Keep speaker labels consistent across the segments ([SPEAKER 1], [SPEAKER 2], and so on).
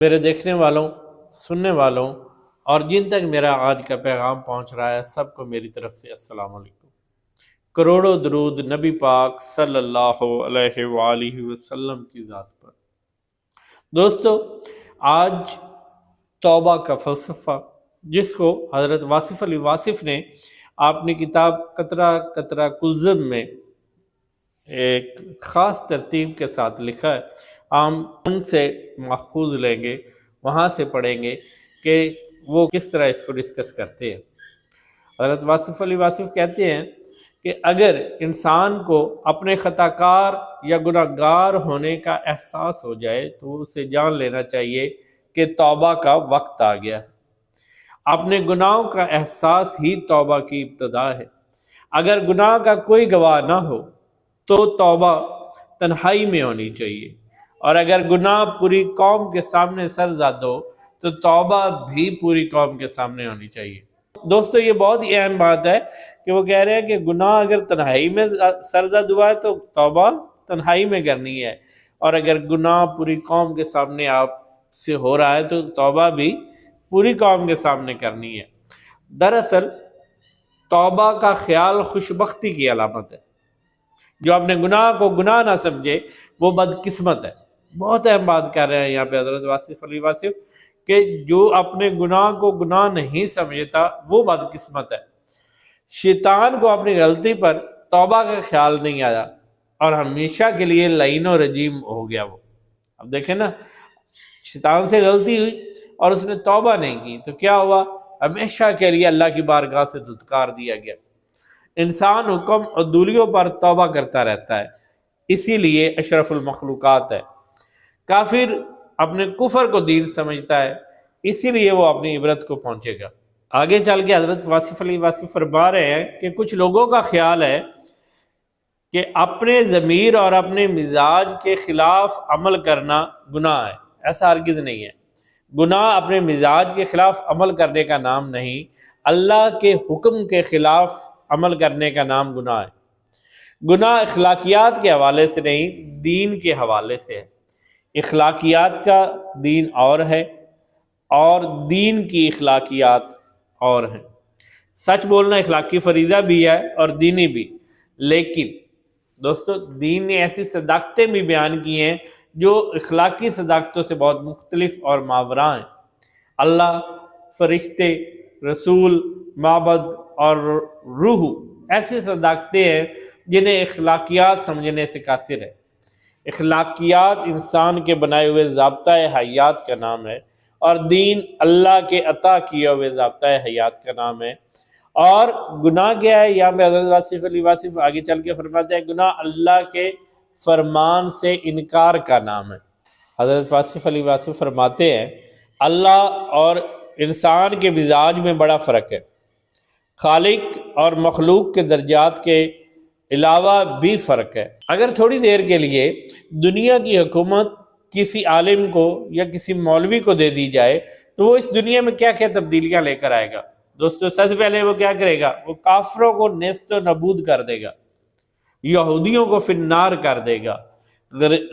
[SPEAKER 1] میرے دیکھنے والوں، سننے والوں اور جن تک میرا آج کا پیغام پہنچ رہا ہے، سب کو میری طرف سے السلام علیکم۔ کروڑوں درود نبی پاک صلی اللہ علیہ وآلہ وسلم کی ذات پر۔ دوستو، آج توبہ کا فلسفہ، جس کو حضرت واصف علی واصف نے اپنی کتاب قطرہ قطرہ کلزم میں ایک خاص ترتیب کے ساتھ لکھا ہے، ہم ان سے ماخوذ لیں گے، وہاں سے پڑھیں گے کہ وہ کس طرح اس کو ڈسکس کرتے ہیں۔ حضرت واصف علی واصف کہتے ہیں کہ اگر انسان کو اپنے خطا کار یا گناہ گار ہونے کا احساس ہو جائے تو اسے جان لینا چاہیے کہ توبہ کا وقت آ گیا ہے۔ اپنے گناہوں کا احساس ہی توبہ کی ابتدا ہے۔ اگر گناہ کا کوئی گواہ نہ ہو تو توبہ تنہائی میں ہونی چاہیے، اور اگر گناہ پوری قوم کے سامنے سرزد ہو تو توبہ بھی پوری قوم کے سامنے ہونی چاہیے۔ دوستو، یہ بہت ہی اہم بات ہے کہ وہ کہہ رہے ہیں کہ گناہ اگر تنہائی میں سرزد ہوا ہے تو توبہ تنہائی میں کرنی ہے، اور اگر گناہ پوری قوم کے سامنے آپ سے ہو رہا ہے تو توبہ بھی پوری قوم کے سامنے کرنی ہے۔ دراصل توبہ کا خیال خوشبختی کی علامت ہے۔ جو اپنے گناہ کو گناہ نہ سمجھے وہ بدقسمت ہے۔ بہت اہم بات کر رہے ہیں یہاں پہ حضرت واصف علی واصف کہ جو اپنے گناہ کو گناہ نہیں سمجھتا وہ بدقسمت ہے۔ شیطان کو اپنی غلطی پر توبہ کا خیال نہیں آیا اور ہمیشہ کے لیے لعین و رجیم ہو گیا وہ۔ اب دیکھیں نا، شیطان سے غلطی ہوئی اور اس نے توبہ نہیں کی تو کیا ہوا؟ ہمیشہ کے لیے اللہ کی بارگاہ سے دھتکار دیا گیا۔ انسان حکم اور دولیوں پر توبہ کرتا رہتا ہے، اسی لیے اشرف المخلوقات ہے۔ کافر اپنے کفر کو دین سمجھتا ہے، اسی لیے وہ اپنی عبرت کو پہنچے گا۔ آگے چل کے حضرت واصف علی واصف فرما رہے ہیں کہ کچھ لوگوں کا خیال ہے کہ اپنے ضمیر اور اپنے مزاج کے خلاف عمل کرنا گناہ ہے۔ ایسا ہرگز نہیں ہے۔ گناہ اپنے مزاج کے خلاف عمل کرنے کا نام نہیں، اللہ کے حکم کے خلاف عمل کرنے کا نام گناہ ہے۔ گناہ اخلاقیات کے حوالے سے نہیں، دین کے حوالے سے ہے۔ اخلاقیات کا دین اور ہے اور دین کی اخلاقیات اور ہیں۔ سچ بولنا اخلاقی فریضہ بھی ہے اور دینی بھی، لیکن دوستو دین نے ایسی صداقتیں بھی بیان کی ہیں جو اخلاقی صداقتوں سے بہت مختلف اور ماوراء ہیں۔ اللہ، فرشتے، رسول، معبد اور روح ایسی صداقتیں ہیں جنہیں اخلاقیات سمجھنے سے قاصر ہے۔ اخلاقیات انسان کے بنائے ہوئے ضابطۂ حیات کا نام ہے، اور دین اللہ کے عطا کیے ہوئے ضابطۂ حیات کا نام ہے۔ اور گناہ کیا ہے؟ یہاں پہ حضرت واصف علی واصف آگے چل کے فرماتے ہیں گناہ اللہ کے فرمان سے انکار کا نام ہے۔ حضرت واصف علی واصف فرماتے ہیں اللہ اور انسان کے مزاج میں بڑا فرق ہے۔ خالق اور مخلوق کے درجات کے علاوہ بھی فرق ہے۔ اگر تھوڑی دیر کے لیے دنیا کی حکومت کسی عالم کو یا کسی مولوی کو دے دی جائے تو وہ اس دنیا میں کیا کیا تبدیلیاں لے کر آئے گا؟ دوستو، سب سے پہلے وہ کیا کرے گا؟ وہ کافروں کو نیست و نابود کر دے گا، یہودیوں کو فی النار کر دے گا،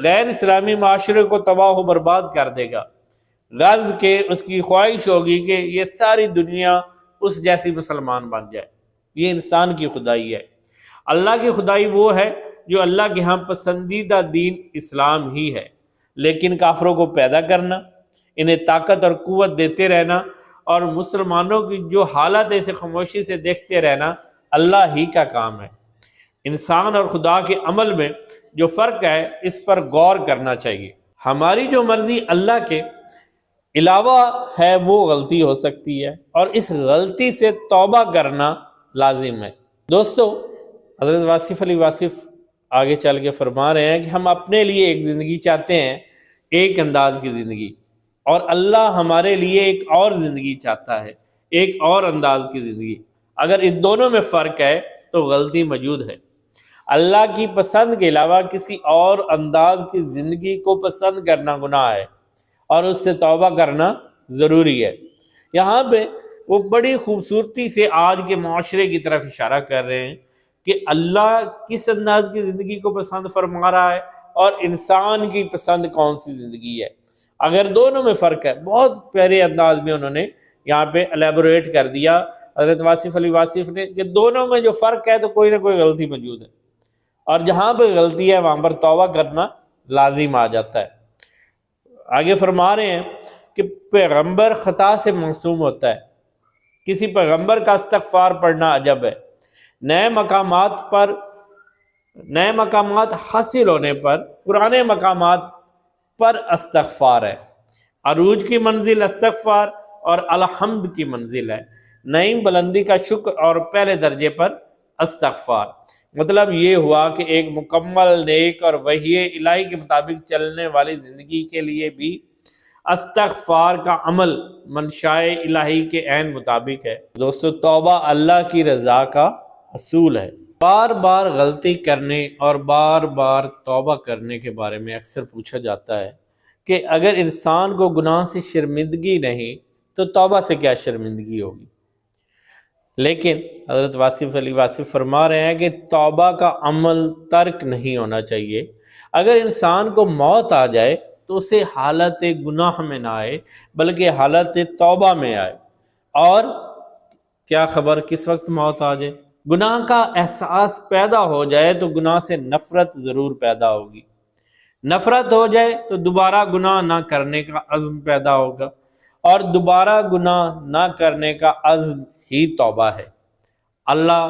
[SPEAKER 1] غیر اسلامی معاشرے کو تباہ و برباد کر دے گا، غرض کہ اس کی خواہش ہوگی کہ یہ ساری دنیا اس جیسی مسلمان بن جائے۔ یہ انسان کی خدائی ہے۔ اللہ کی خدائی وہ ہے جو اللہ کے ہاں پسندیدہ دین اسلام ہی ہے، لیکن کافروں کو پیدا کرنا، انہیں طاقت اور قوت دیتے رہنا اور مسلمانوں کی جو حالت ہے اسے خاموشی سے دیکھتے رہنا اللہ ہی کا کام ہے۔ انسان اور خدا کے عمل میں جو فرق ہے اس پر غور کرنا چاہیے۔ ہماری جو مرضی اللہ کے علاوہ ہے وہ غلطی ہو سکتی ہے، اور اس غلطی سے توبہ کرنا لازم ہے۔ دوستو، حضرت واصف علی واصف آگے چل کے فرما رہے ہیں کہ ہم اپنے لیے ایک زندگی چاہتے ہیں، ایک انداز کی زندگی، اور اللہ ہمارے لیے ایک اور زندگی چاہتا ہے، ایک اور انداز کی زندگی۔ اگر ان دونوں میں فرق ہے تو غلطی موجود ہے۔ اللہ کی پسند کے علاوہ کسی اور انداز کی زندگی کو پسند کرنا گناہ ہے، اور اس سے توبہ کرنا ضروری ہے۔ یہاں پہ وہ بڑی خوبصورتی سے آج کے معاشرے کی طرف اشارہ کر رہے ہیں کہ اللہ کس انداز کی زندگی کو پسند فرما رہا ہے اور انسان کی پسند کون سی زندگی ہے۔ اگر دونوں میں فرق ہے، بہت پیارے انداز میں انہوں نے یہاں پہ الیبوریٹ کر دیا حضرت واصف علی واصف نے کہ دونوں میں جو فرق ہے تو کوئی نہ کوئی غلطی موجود ہے، اور جہاں پہ غلطی ہے وہاں پر توبہ کرنا لازم آ جاتا ہے۔ آگے فرما رہے ہیں کہ پیغمبر خطا سے معصوم ہوتا ہے، کسی پیغمبر کا استغفار پڑھنا عجب ہے۔ نئے مقامات حاصل ہونے پر پرانے مقامات پر استغفار ہے۔ عروج کی منزل استغفار اور الحمد کی منزل ہے، نئی بلندی کا شکر اور پہلے درجے پر استغفار۔ مطلب یہ ہوا کہ ایک مکمل نیک اور وحی الہی کے مطابق چلنے والی زندگی کے لیے بھی استغفار کا عمل منشائے الہی کے عین مطابق ہے۔ دوستو، توبہ اللہ کی رضا کا اصول ہے۔ بار بار غلطی کرنے اور بار بار توبہ کرنے کے بارے میں اکثر پوچھا جاتا ہے کہ اگر انسان کو گناہ سے شرمندگی نہیں تو توبہ سے کیا شرمندگی ہوگی؟ لیکن حضرت واصف علی واصف فرما رہے ہیں کہ توبہ کا عمل ترک نہیں ہونا چاہیے۔ اگر انسان کو موت آ جائے تو اسے حالت گناہ میں نہ آئے بلکہ حالت توبہ میں آئے۔ اور کیا خبر کس وقت موت آ جائے؟ گناہ کا احساس پیدا ہو جائے تو گناہ سے نفرت ضرور پیدا ہوگی، نفرت ہو جائے تو دوبارہ گناہ نہ کرنے کا عزم پیدا ہوگا، اور دوبارہ گناہ نہ کرنے کا عزم ہی توبہ ہے۔ اللہ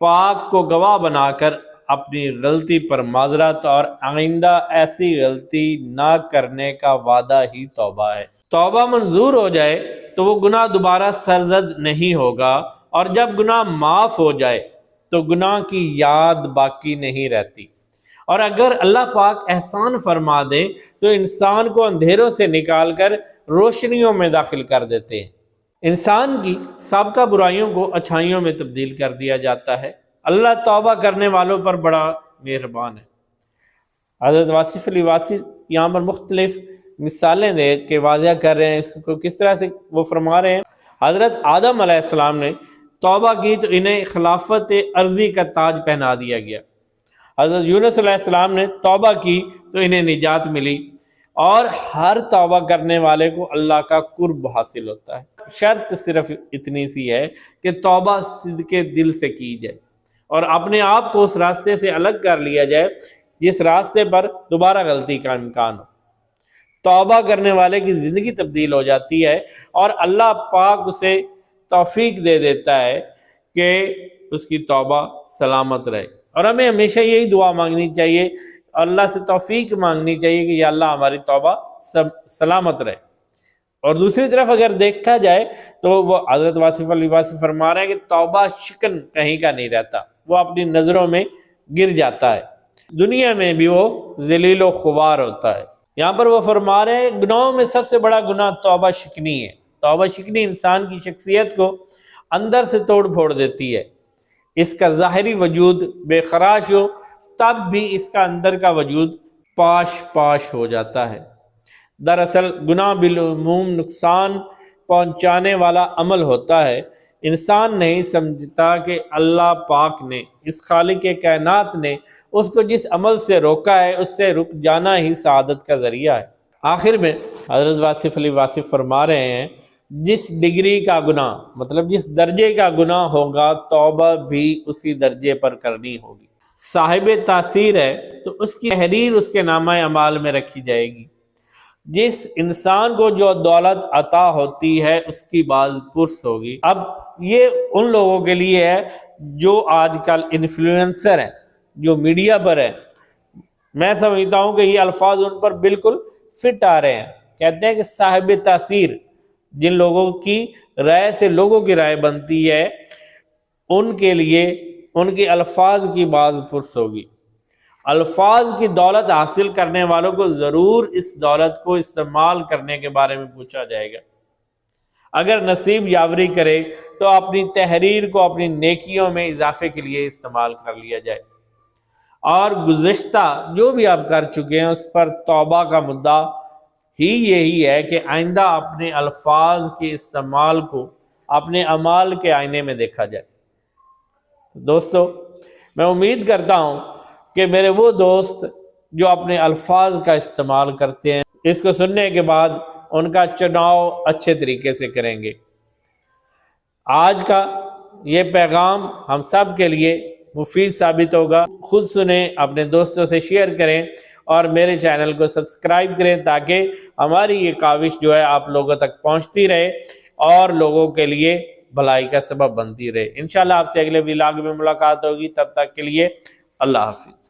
[SPEAKER 1] پاک کو گواہ بنا کر اپنی غلطی پر معذرت اور آئندہ ایسی غلطی نہ کرنے کا وعدہ ہی توبہ ہے۔ توبہ منظور ہو جائے تو وہ گناہ دوبارہ سرزد نہیں ہوگا، اور جب گناہ معاف ہو جائے تو گناہ کی یاد باقی نہیں رہتی۔ اور اگر اللہ پاک احسان فرما دے تو انسان کو اندھیروں سے نکال کر روشنیوں میں داخل کر دیتے ہیں۔ انسان کی سابقہ برائیوں کو اچھائیوں میں تبدیل کر دیا جاتا ہے۔ اللہ توبہ کرنے والوں پر بڑا مہربان ہے۔ حضرت واصف علی واصف یہاں پر مختلف مثالیں دے کے واضح کر رہے ہیں اس کو کس طرح سے۔ وہ فرما رہے ہیں حضرت آدم علیہ السلام نے توبہ کی تو انہیں خلافت ارضی کا تاج پہنا دیا گیا۔ حضرت یونس علیہ السلام نے توبہ کی تو انہیں نجات ملی، اور ہر توبہ کرنے والے کو اللہ کا قرب حاصل ہوتا ہے۔ شرط صرف اتنی سی ہے کہ توبہ صدق دل سے کی جائے اور اپنے آپ کو اس راستے سے الگ کر لیا جائے جس راستے پر دوبارہ غلطی کا امکان ہو۔ توبہ کرنے والے کی زندگی تبدیل ہو جاتی ہے اور اللہ پاک اسے توفیق دے دیتا ہے کہ اس کی توبہ سلامت رہے۔ اور ہمیں ہمیشہ یہی دعا مانگنی چاہیے، اللہ سے توفیق مانگنی چاہیے کہ یا اللہ ہماری توبہ سلامت رہے۔ اور دوسری طرف اگر دیکھا جائے تو وہ حضرت واصف علی واصف فرما رہے ہیں کہ توبہ شکن کہیں کا نہیں رہتا، وہ اپنی نظروں میں گر جاتا ہے، دنیا میں بھی وہ ذلیل و خوار ہوتا ہے۔ یہاں پر وہ فرما رہے ہیں گناہوں میں سب سے بڑا گناہ توبہ شکنی ہے۔ توبہ شکنی انسان کی شخصیت کو اندر سے توڑ پھوڑ دیتی ہے۔ اس کا ظاہری وجود بے خراش ہو تب بھی اس کا اندر کا وجود پاش ہو جاتا ہے۔ دراصل گناہ بالعموم نقصان پہنچانے والا عمل ہوتا ہے۔ انسان نہیں سمجھتا کہ اللہ پاک نے، اس خالق کائنات نے اس کو جس عمل سے روکا ہے اس سے رک جانا ہی سعادت کا ذریعہ ہے۔ آخر میں حضرت واصف علی واصف فرما رہے ہیں جس ڈگری کا گناہ، مطلب جس درجے کا گناہ ہوگا توبہ بھی اسی درجے پر کرنی ہوگی۔ صاحب تاثیر ہے تو اس کی تحریر اس کے نامہ اعمال میں رکھی جائے گی۔ جس انسان کو جو دولت عطا ہوتی ہے اس کی باز پرس ہوگی۔ اب یہ ان لوگوں کے لیے ہے جو آج کل انفلوئنسر ہیں، جو میڈیا پر ہیں۔ میں سمجھتا ہوں کہ یہ الفاظ ان پر بالکل فٹ آ رہے ہیں۔ کہتے ہیں کہ صاحب تاثیر، جن لوگوں کی رائے سے لوگوں کی رائے بنتی ہے، ان کے لیے ان کے الفاظ کی باز پرس ہوگی۔ الفاظ کی دولت حاصل کرنے والوں کو ضرور اس دولت کو استعمال کرنے کے بارے میں پوچھا جائے گا۔ اگر نصیب یاوری کرے تو اپنی تحریر کو اپنی نیکیوں میں اضافے کے لیے استعمال کر لیا جائے، اور گزشتہ جو بھی آپ کر چکے ہیں اس پر توبہ کا مدعا ہی یہی ہے کہ آئندہ اپنے الفاظ کے استعمال کو اپنے اعمال کے آئینے میں دیکھا جائے۔ دوستو، میں امید کرتا ہوں کہ میرے وہ دوست جو اپنے الفاظ کا استعمال کرتے ہیں اس کو سننے کے بعد ان کا چناؤ اچھے طریقے سے کریں گے۔ آج کا یہ پیغام ہم سب کے لیے مفید ثابت ہوگا۔ خود سنیں، اپنے دوستوں سے شیئر کریں اور میرے چینل کو سبسکرائب کریں تاکہ ہماری یہ کاوش جو ہے آپ لوگوں تک پہنچتی رہے اور لوگوں کے لیے بھلائی کا سبب بنتی رہے۔ انشاءاللہ آپ سے اگلے ولاگ میں ملاقات ہوگی، تب تک کے لیے اللہ حافظ۔